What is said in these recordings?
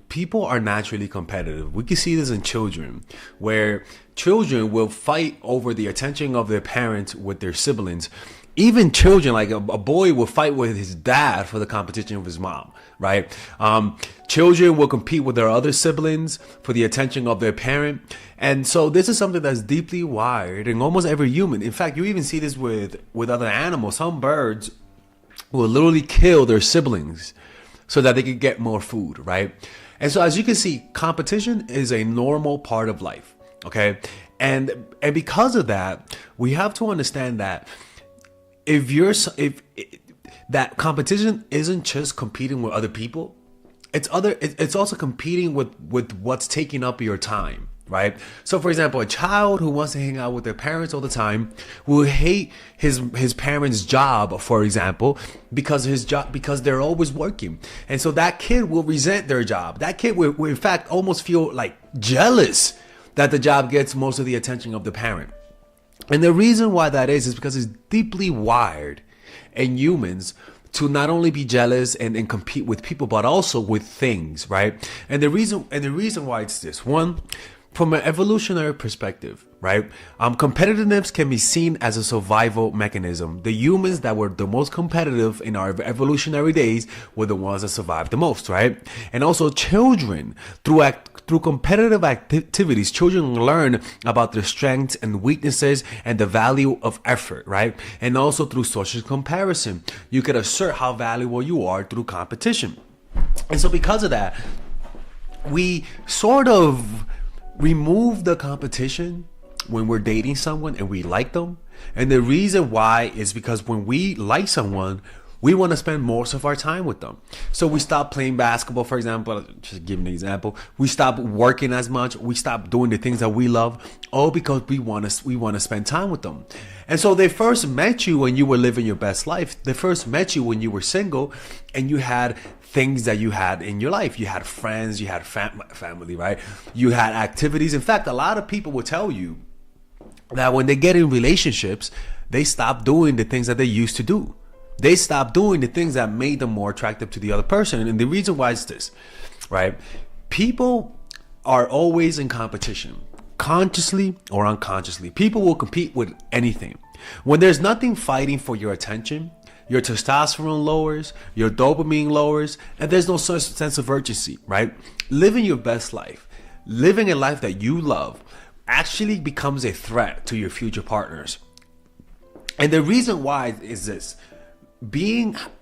people are naturally competitive. We can see this in children, where children will fight over the attention of their parents with their siblings. Even children, like a boy will fight with his dad for the competition of his mom, right? Children will compete with their other siblings for the attention of their parent. And so this is something that's deeply wired in almost every human. In fact, you even see this with other animals. Some birds will literally kill their siblings so that they can get more food, right? And so as you can see, competition is a normal part of life, okay? And because of that, we have to understand that if that competition isn't just competing with other people, it's also competing with what's taking up your time, right? So for example, a child who wants to hang out with their parents all the time will hate his parents' job, for example, because they're always working. And so that kid will resent their job. That kid will in fact almost feel like jealous that the job gets most of the attention of the parent. And the reason why that is because it's deeply wired in humans to not only be jealous and compete with people, but also with things, right? And the reason why it's this: one, from an evolutionary perspective, right? Competitiveness can be seen as a survival mechanism. The humans that were the most competitive in our evolutionary days were the ones that survived the most, right? And also children, through competitive activities, children learn about their strengths and weaknesses and the value of effort, right? And also through social comparison, you can assert how valuable you are through competition. And so because of that, we sort of remove the competition when we're dating someone and we like them. And the reason why is because when we like someone, we want to spend most of our time with them. So we stop playing basketball, for example, just give an example. We stop working as much. We stop doing the things that we love, all because we want to spend time with them. And so they first met you when you were living your best life. They first met you when you were single and you had things that you had in your life. You had friends, you had family, right? You had activities. In fact, a lot of people will tell you that when they get in relationships, they stop doing the things that they used to do. They stop doing the things that made them more attractive to the other person. And the reason why is this, right? People are always in competition, consciously or unconsciously. People will compete with anything. When there's nothing fighting for your attention, your testosterone lowers, your dopamine lowers, and there's no such sense of urgency, right? Living your best life, living a life that you love, actually becomes a threat to your future partners. And the reason why is this: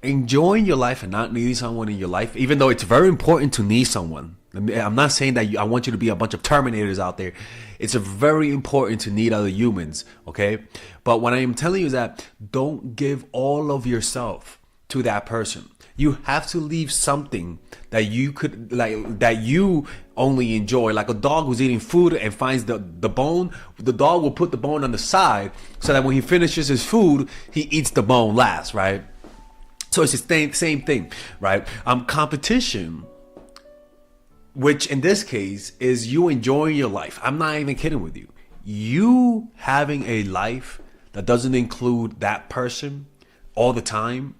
enjoying your life and not needing someone in your life, even though it's very important to need someone. I'm not saying that I want you to be a bunch of Terminators out there. It's very important to need other humans, okay? But what I am telling you is that don't give all of yourself to that person. You have to leave something that you could that you only enjoy. Like a dog who's eating food and finds the bone, the dog will put the bone on the side so that when he finishes his food, he eats the bone last, right? So it's the same thing, right? Competition, which in this case is you enjoying your life. I'm not even kidding with you. You having a life that doesn't include that person all the time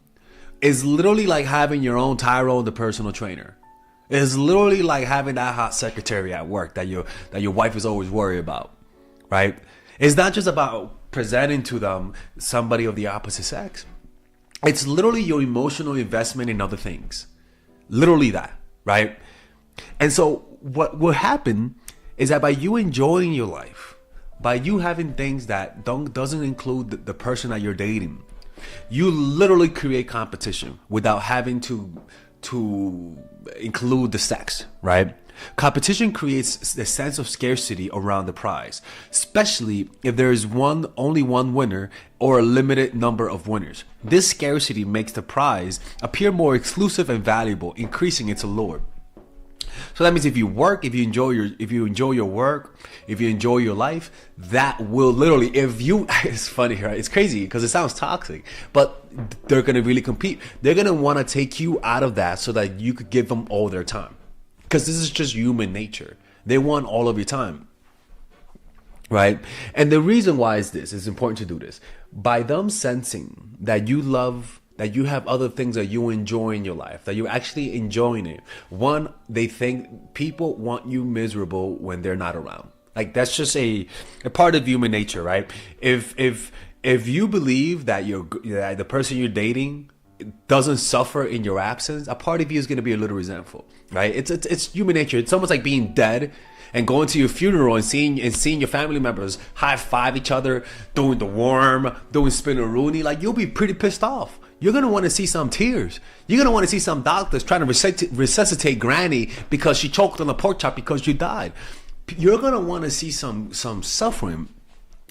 is literally like having your own Tyrone, the personal trainer. It's literally like having that hot secretary at work that your wife is always worried about, right? It's not just about presenting to them somebody of the opposite sex. It's literally your emotional investment in other things. Literally that, right? And so what will happen is that by you enjoying your life, by you having things that doesn't include the person that you're dating, you literally create competition without having to include the sex, right? Competition creates the sense of scarcity around the prize, especially if there is only one winner or a limited number of winners. This scarcity makes the prize appear more exclusive and valuable, increasing its allure. So that means if you work, if you enjoy your work, if you enjoy your life, that will literally, it's funny, right? It's crazy because it sounds toxic, but they're going to really compete. They're going to want to take you out of that so that you could give them all their time. Because this is just human nature. They want all of your time, right? And the reason why is this, it's important to do this. By them sensing that you love that you have other things that you enjoy in your life, that you're actually enjoying it. One, they think people want you miserable when they're not around. Like, that's just a part of human nature, right? If you believe that that the person you're dating doesn't suffer in your absence, a part of you is going to be a little resentful, right? It's human nature. It's almost like being dead and going to your funeral and seeing your family members high five each other, doing the worm, doing spin-a-rooney. Like, you'll be pretty pissed off. You're going to want to see some tears. You're going to want to see some doctors trying to resuscitate Granny because she choked on the pork chop because you died. You're going to want to see some suffering.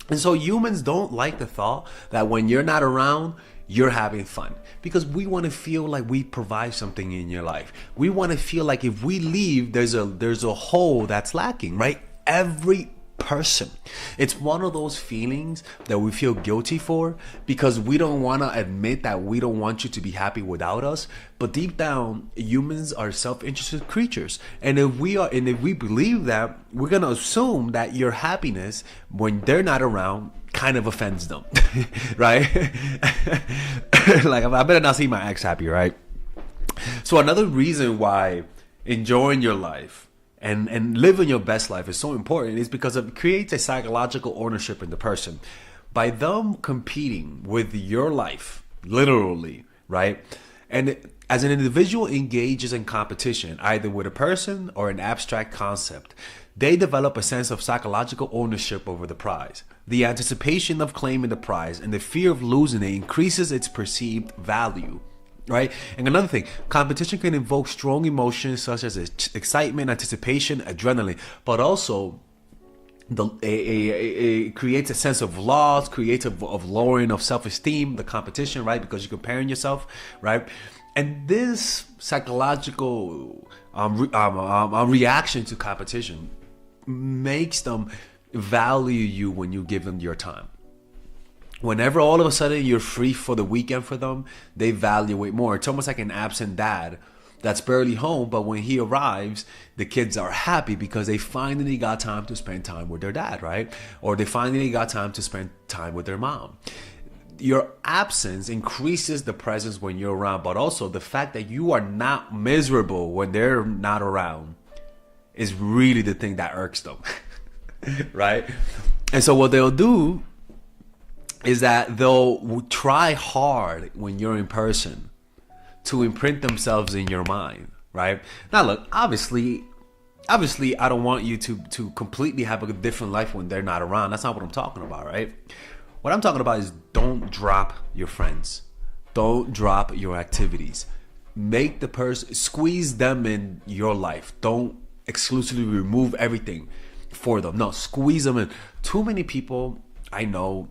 And so humans don't like the thought that when you're not around, you're having fun, because we want to feel like we provide something in your life. We want to feel like if we leave, there's a hole that's lacking, right? Every person, it's one of those feelings that we feel guilty for, because we don't want to admit that we don't want you to be happy without us. But deep down, humans are self-interested creatures, and if we believe that, we're gonna assume that your happiness when they're not around kind of offends them. Right? Like, I better not see my ex happy, right? So another reason why enjoying your life and living your best life is so important is because it creates a psychological ownership in the person. By them competing with your life, literally, right? And as an individual engages in competition, either with a person or an abstract concept, they develop a sense of psychological ownership over the prize. The anticipation of claiming the prize and the fear of losing it increases its perceived value. Right? And another thing, competition can evoke strong emotions such as excitement, anticipation, adrenaline, but also it creates a sense of loss, creates of lowering of self-esteem, the competition, right? Because you're comparing yourself, right? And this psychological reaction to competition makes them value you when you give them your time. Whenever all of a sudden you're free for the weekend for them, they value it more. It's almost like an absent dad that's barely home, but when he arrives, the kids are happy because they finally got time to spend time with their dad, right? Or they finally got time to spend time with their mom. Your absence increases the presence when you're around, but also the fact that you are not miserable when they're not around is really the thing that irks them, right? And so what they'll do is that they'll try hard when you're in person to imprint themselves in your mind, right? Now look, obviously I don't want you to completely have a different life when they're not around. That's not what I'm talking about, right? What I'm talking about is don't drop your friends. Don't drop your activities. Make the person, squeeze them in your life. Don't exclusively remove everything for them. No, squeeze them in. Too many people I know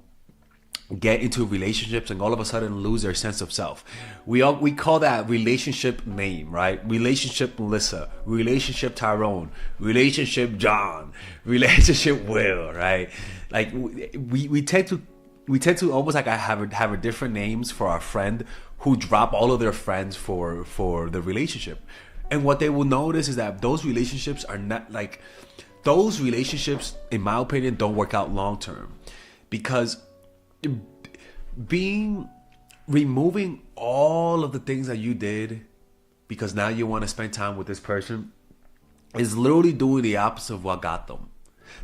get into relationships and all of a sudden lose their sense of self. We call that relationship name, right? Relationship Melissa, relationship Tyrone, relationship John, relationship Will, right? Like we tend to almost like have a different names for our friend who drop all of their friends for the relationship. And what they will notice is that those relationships are not like, those relationships, in my opinion, don't work out long term, because removing all of the things that you did because now you want to spend time with this person is literally doing the opposite of what got them.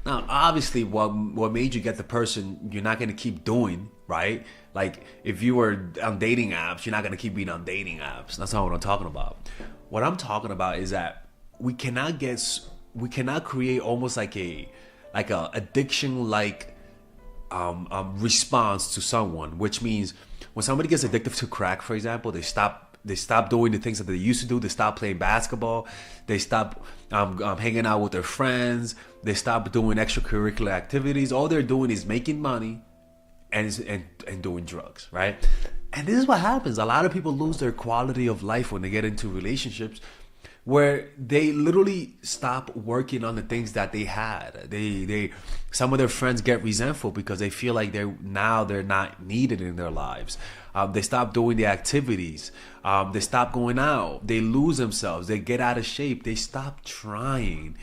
Now, obviously, what made you get the person, you're not going to keep doing, right? Like, if you were on dating apps, you're not going to keep being on dating apps. That's not what I'm talking about. What I'm talking about is that we cannot create almost like a addiction response to someone, which means when somebody gets addicted to crack, for example, they stop doing the things that they used to do. They stop playing basketball. They stop hanging out with their friends. They stop doing extracurricular activities. All they're doing is making money and doing drugs, right? And this is what happens. A lot of people lose their quality of life when they get into relationships where they literally stop working on the things that they had. Some of their friends get resentful because they feel like they're not needed in their lives. They stop doing the activities. They stop going out. They lose themselves. They get out of shape. They stop trying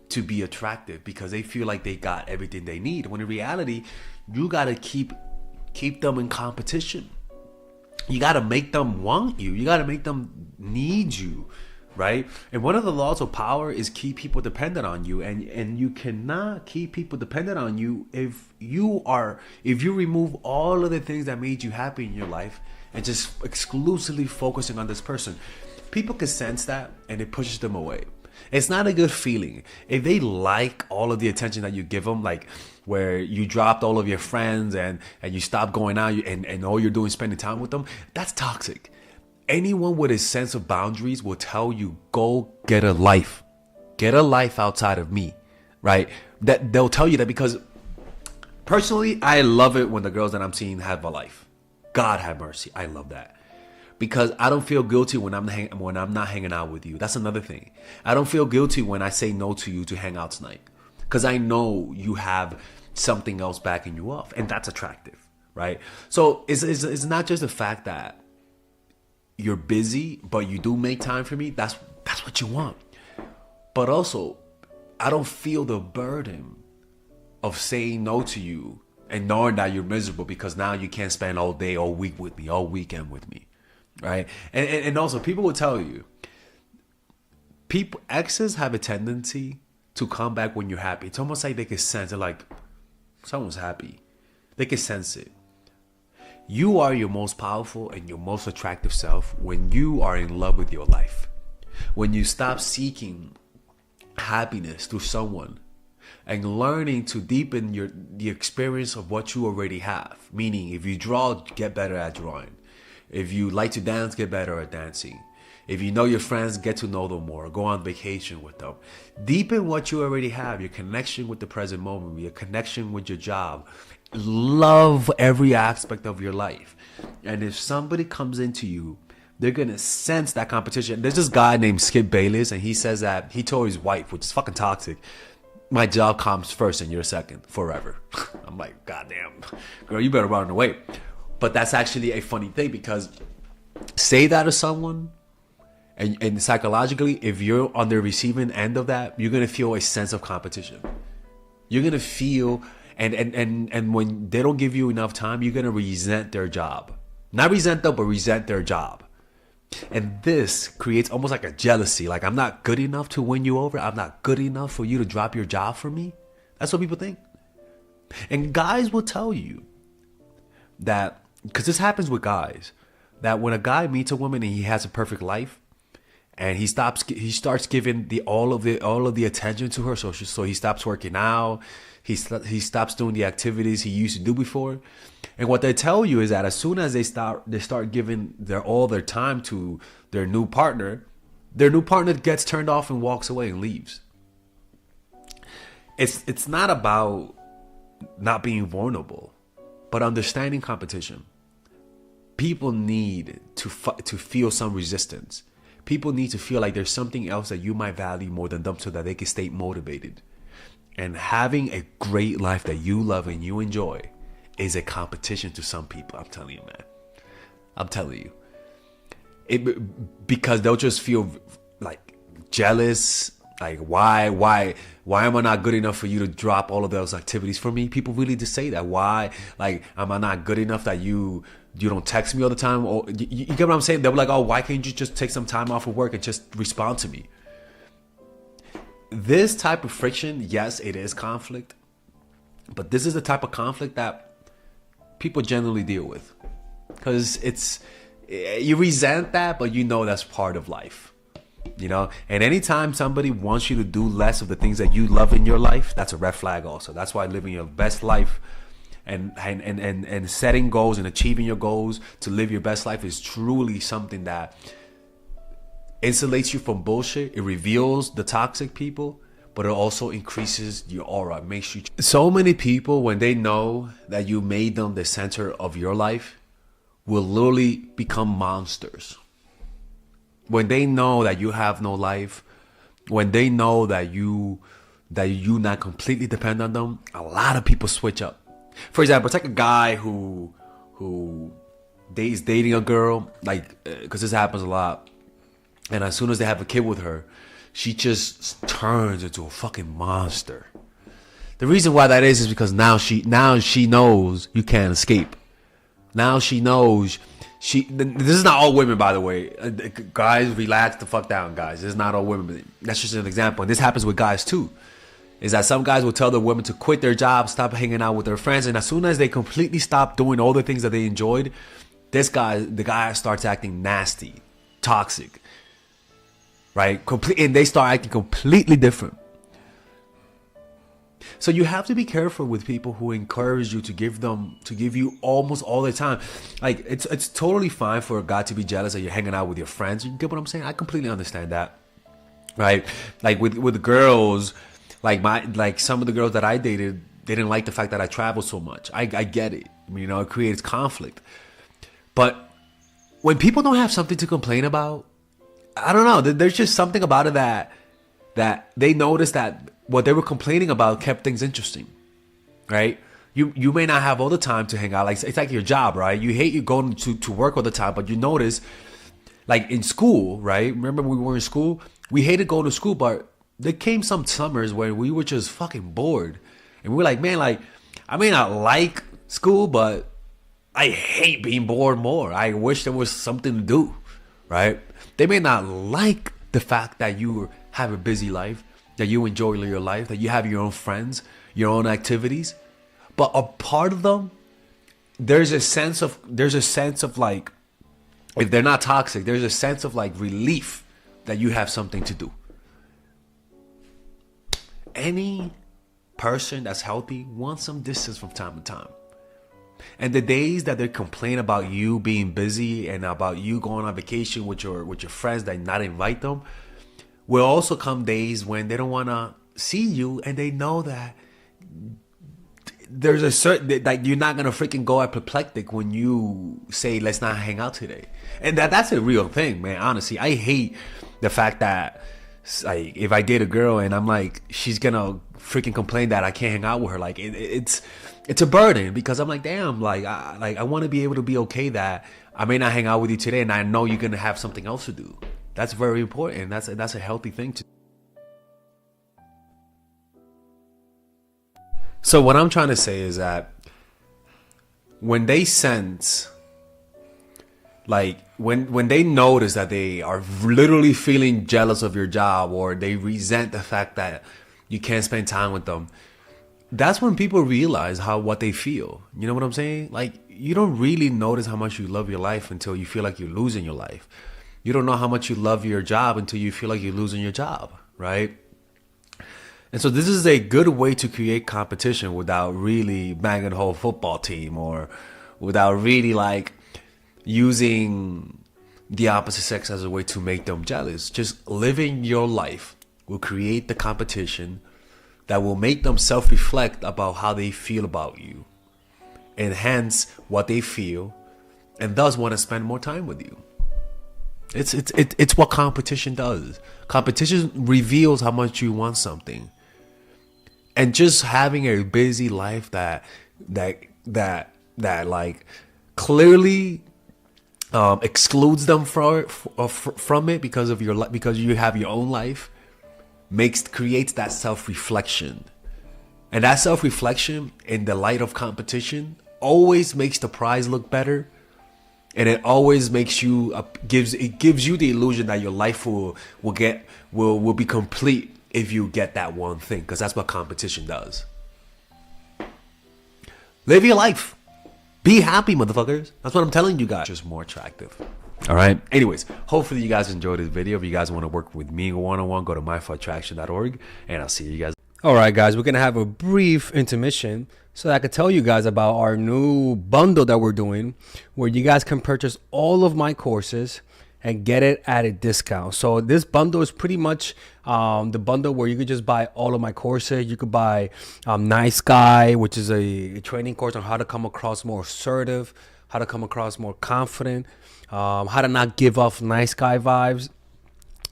to be attractive because they feel like they got everything they need. When in reality, you gotta keep them in competition. You got to make them want you. You got to make them need you, right? And one of the laws of power is keep people dependent on you, and you cannot keep people dependent on you if you remove all of the things that made you happy in your life and just exclusively focusing on this person. People can sense that, and it pushes them away. It's not a good feeling. If they like all of the attention that you give them, like where you dropped all of your friends and you stopped going out and all you're doing is spending time with them, that's toxic. Anyone with a sense of boundaries will tell you, go get a life. Get a life outside of me, right? That they'll tell you that, because personally, I love it when the girls that I'm seeing have a life. God have mercy. I love that. Because I don't feel guilty when I'm not hanging out with you. That's another thing. I don't feel guilty when I say no to you to hang out tonight, because I know you have something else backing you up, and that's attractive, right? So it's not just the fact that you're busy, but you do make time for me. That's what you want. But also, I don't feel the burden of saying no to you and knowing that you're miserable because now you can't spend all day, all week with me, all weekend with me. Right. And also, people will tell you, exes have a tendency to come back when you're happy. It's almost like they can sense it, like someone's happy. They can sense it. You are your most powerful and your most attractive self when you are in love with your life. When you stop seeking happiness through someone and learning to deepen the experience of what you already have. Meaning, if you draw, get better at drawing. If you like to dance, get better at dancing. If you know your friends, get to know them more. Go on vacation with them. Deepen what you already have, your connection with the present moment, your connection with your job. Love every aspect of your life. And if somebody comes into you, they're going to sense that competition. There's this guy named Skip Bayless, and he says that he told his wife, which is fucking toxic, my job comes first and you're second forever. I'm like, goddamn, girl, you better run away. But that's actually a funny thing, because say that to someone, and psychologically, if you're on the receiving end of that, you're going to feel a sense of competition. You're going to feel, and when they don't give you enough time, you're going to resent their job. Not resent them, but resent their job. And this creates almost like a jealousy. Like, I'm not good enough to win you over. I'm not good enough for you to drop your job for me. That's what people think. And guys will tell you that, because this happens with guys, that when a guy meets a woman and he has a perfect life, and he starts giving all of the attention to her, so he stops working out, he stops doing the activities he used to do before. And what they tell you is that as soon as they start giving all their time to their new partner gets turned off and walks away and leaves. It's not about not being vulnerable, but understanding competition. People need to feel some resistance. People need to feel like there's something else that you might value more than them, so that they can stay motivated. And having a great life that you love and you enjoy is a competition to some people. I'm telling you, man. I'm telling you. Because they'll just feel like jealous. Like, why am I not good enough for you to drop all of those activities for me? People really just say that. Why? Like, am I not good enough that you don't text me all the time? Or you get what I'm saying? They'll be like, oh, why can't you just take some time off of work and just respond to me? This type of friction, yes, it is conflict. But this is the type of conflict that people generally deal with. Because you resent that, but you know that's part of life. You know, and anytime somebody wants you to do less of the things that you love in your life, that's a red flag also. That's why living your best life and setting goals and achieving your goals to live your best life is truly something that insulates you from bullshit. It reveals the toxic people, but it also increases your aura. It makes you. So many people, when they know that you made them the center of your life, will literally become monsters. When they know that you have no life, when they know that you not completely depend on them, a lot of people switch up. For example, it's like a guy who is dating a girl, like, because this happens a lot. And as soon as they have a kid with her, she just turns into a fucking monster. The reason why that is because now she knows you can't escape. Now she knows This is not all women, by the way. Guys, relax the fuck down, guys. This is not all women. But that's just an example. And this happens with guys too. Is that some guys will tell their women to quit their job, stop hanging out with their friends, and as soon as they completely stop doing all the things that they enjoyed, the guy starts acting nasty, toxic, right? And they start acting completely different. So you have to be careful with people who encourage you to give you almost all the time. Like it's totally fine for a guy to be jealous that you're hanging out with your friends. You get what I'm saying? I completely understand that, right? Like with girls, like some of the girls that I dated, they didn't like the fact that I traveled so much. I get it. I mean, it creates conflict. But when people don't have something to complain about, I don't know. There's just something about it that they notice that what they were complaining about kept things interesting, right? You may not have all the time to hang out. Like it's like your job, right? You hate you going to work all the time, but you notice, like in school, right? Remember when we were in school? We hated going to school, but there came some summers where we were just fucking bored, and we were like, man, like I may not like school, but I hate being bored more. I wish there was something to do, right? They may not like the fact that you have a busy life, that you enjoy your life, that you have your own friends, your own activities, but a part of them, there's a sense of like, if they're not toxic, there's a sense of like relief that you have something to do. Any person that's healthy wants some distance from time to time. And the days that they complain about you being busy and about you going on vacation with your friends that not invite them, will also come days when they don't want to see you, and they know that there's a certain, like, you're not gonna freaking go apoplectic when you say let's not hang out today. And that's a real thing, man. Honestly, I hate the fact that, like, if I date a girl and I'm like, she's gonna freaking complain that I can't hang out with her. Like it's a burden, because I'm like, damn, I want to be able to be okay that I may not hang out with you today, and I know you're gonna have something else to do. That's very important. That's a healthy thing to do. So what I'm trying to say is that when they sense, like when they notice that they are literally feeling jealous of your job, or they resent the fact that you can't spend time with them, that's when people realize what they feel. You know what I'm saying? Like, you don't really notice how much you love your life until you feel like you're losing your life. You don't know how much you love your job until you feel like you're losing your job, right? And so this is a good way to create competition without really banging the whole football team, or without really like using the opposite sex as a way to make them jealous. Just living your life will create the competition that will make them self-reflect about how they feel about you, and hence what they feel, and thus want to spend more time with you. It's what competition does. Competition reveals how much you want something. And just having a busy life that like clearly excludes them from it because you have your own life, creates that self-reflection. And that self-reflection in the light of competition always makes the prize look better. And it always makes you gives you the illusion that your life will be complete if you get that one thing, because that's what competition does. Live your life. Be happy, motherfuckers. That's what I'm telling you guys. Just more attractive. All right. Anyways, hopefully you guys enjoyed this video. If you guys want to work with me one-on-one, go to myforattraction.org, and I'll see you guys. All right, guys, we're going to have a brief intermission so that I could tell you guys about our new bundle that we're doing, where you guys can purchase all of my courses and get it at a discount. So this bundle is pretty much the bundle where you could just buy all of my courses. You could buy Nice Guy, which is a training course on how to come across more assertive, how to come across more confident, how to not give off nice guy vibes.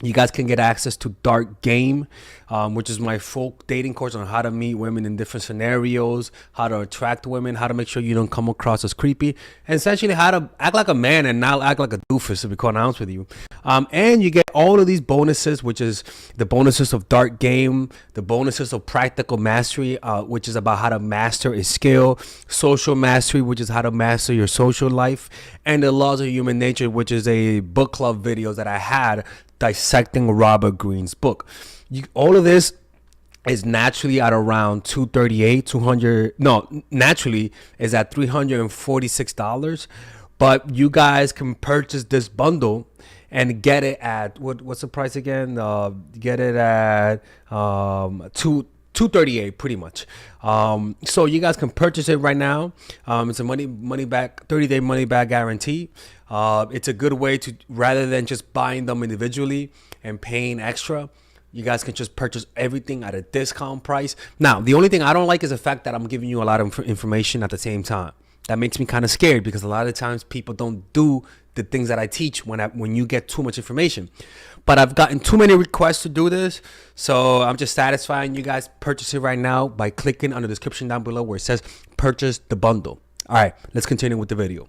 You guys can get access to Dark Game, which is my full dating course on how to meet women in different scenarios, how to attract women, how to make sure you don't come across as creepy, and essentially how to act like a man and not act like a doofus, to be quite honest with you. And you get all of these bonuses, which is the bonuses of Dark Game, the bonuses of Practical Mastery, which is about how to master a skill, Social Mastery, which is how to master your social life, and the Laws of Human Nature, which is a book club videos that I had dissecting Robert Greene's book. All of this is naturally at around naturally is at $346, but you guys can purchase this bundle and get it at what's the price again? Get it at $238 pretty much. So you guys can purchase it right now. It's a money back 30-day money back guarantee. It's a good way to, rather than just buying them individually and paying extra, you guys can just purchase everything at a discount price. Now, the only thing I don't like is the fact that I'm giving you a lot of information at the same time. That makes me kind of scared, because a lot of times people don't do the things that I teach when you get too much information. But I've gotten too many requests to do this, so I'm just satisfying you guys. Purchase it right now by clicking on the description down below where it says purchase the bundle. All right, let's continue with the video.